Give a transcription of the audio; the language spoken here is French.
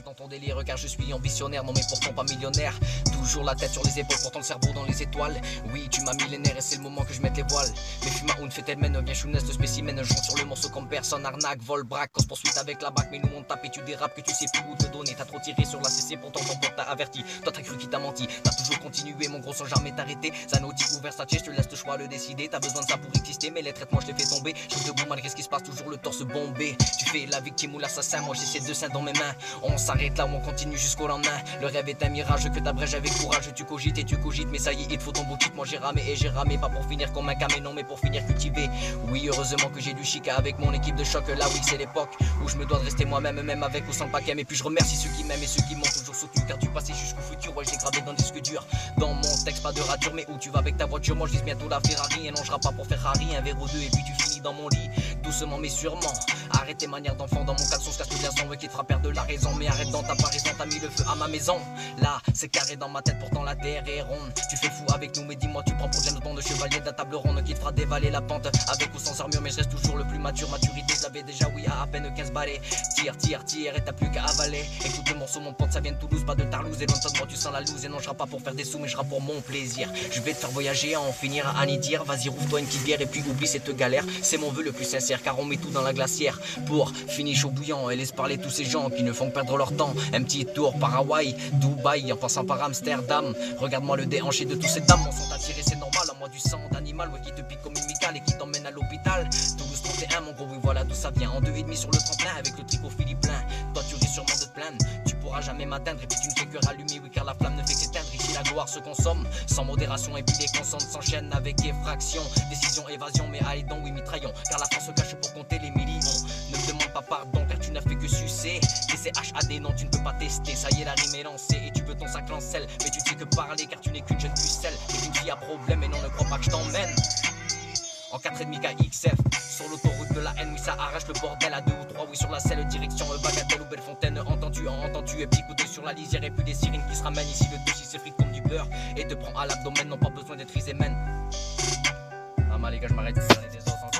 rêve dans ton délire car je suis ambitionnaire, non mais pourtant pas millionnaire. Toujours la tête sur les épaules, pourtant le cerveau dans les étoiles. Oui, tu m'as millénaire et c'est le moment que je mette les voiles. Mais fuma une fait elle mène, viens chounesse de spécimen. Je rentre sur le morceau comme personne, arnaque, vol, braque. Cause poursuite avec la bac, mais nous on tape et tu dérapes que tu sais plus où te donner. T'as trop tiré sur la CC, pourtant ton pote t'a averti. Toi t'as cru qu'il t'a menti, t'as toujours continué, mon gros sans jamais t'arrêter. Zanotti ou Versace, je te laisse le choix le décider. T'as besoin de ça pour exister, mais les traitements je les fais tomber. Je reste debout malgré ce qui se passe, toujours le torse bombé. Tu fais la victime ou l'assassin, moi j'ai ces deux seins dans mes mains. On s'arrête là ou on continue jusqu'au lendemain. Le rêve est un mirage que t'abrèges avec courage. Tu cogites et tu cogites, mais ça y est, il te faut ton beau titre. Moi j'ai ramé et j'ai ramé, pas pour finir comme un camé, non mais pour finir cultivé. Oui, heureusement que j'ai du chic avec mon équipe de choc. Là oui, c'est l'époque où je me dois de rester moi-même, même avec ou sans le paquet. Et puis je remercie ceux qui m'aiment et ceux qui m'ont toujours soutenu, car tu passais jusqu'au futur. Ouais, je l'ai gravé dans le disque dur. Dans mon texte, pas de rature, mais où tu vas avec ta voiture? Moi je vise bientôt la Ferrari et non, je rappe pas pour Ferrari. Un verre ou deux et puis tu finis dans mon lit, doucement mais sûrement. Arrête tes manières d'enfant dans mon caleçon, se casse le glaçon, qui te fera perdre de la raison. Mais arrête dans ta paraison, t'as mis le feu à ma maison. Là, c'est carré dans ma tête, pourtant la terre est ronde. Tu fais fou avec nous, mais dis-moi, tu prends pour James Bond, de chevalier de la table ronde qui te fera dévaler la pente. Avec ou sans armure, mais je reste toujours le plus mature. Maturité, je l'avais déjà, oui, à peine 15 balais. Tire, tire, tire, et t'as plus qu'à avaler. Écoute le morceau, mon pote, ça vient de Toulouse, pas de Tarlouse. Et loin de moi, tu sens la loose. Et non, je rappe pas pour faire des sous, mais je rappe pour mon plaisir. Je vais te faire voyager, en finir à dire. Vas-y, rouvre-toi une petite bière et puis oublie cette galère. C'est mon vœu le plus sincère, car on met tout dans la glacière pour finir chaud bouillant et laisse parler tous ces gens qui ne font que perdre leur temps. Un petit tour par Hawaï, Dubaï, en passant par Amsterdam. Regarde-moi le déhanché de tous ces dames. On sont attirés, c'est normal, à moi du sang d'animal, ouais, qui te pique comme une micale et qui t'emmène à l'hôpital. Toulouse 31, mon gros, oui, voilà d'où ça vient. En 2,5 sur le tremplin avec le tricot Philippe plein. Toi, tu risques sûrement de te plaindre, tu pourras jamais m'atteindre. Et puis tu ne fais que rallumer, oui, car la flamme ne fait qu'éteindre. Ici, la gloire se consomme sans modération. Et puis les consonnes s'enchaînent avec effraction. Décision, évasion, mais allez donc, oui, mitraillons. Car la France se cache pour compter les millions. Ne me demande pas pardon, car tu n'as fait que sucer. TCHAD, non, tu ne peux pas tester. Ça y est, la rime est lancée et tu veux ton sac en sel. Mais tu ne sais que parler, car tu n'es qu'une jeune pucelle. Et une fille à problème, et non, ne crois pas que je t'emmène en 4,5 KXF sur l'autoroute de la haine, oui ça arrache le bordel à 2 ou 3, oui sur la selle, direction Bagatelle ou Bellefontaine. Entends-tu, et petit coup d'œil sur la lisière et puis des sirènes qui se ramènent. Ici le dossier c'est fric comme du beurre et te prend à l'abdomen, non pas besoin d'être isémène. Ah les gars, je m'arrête, des os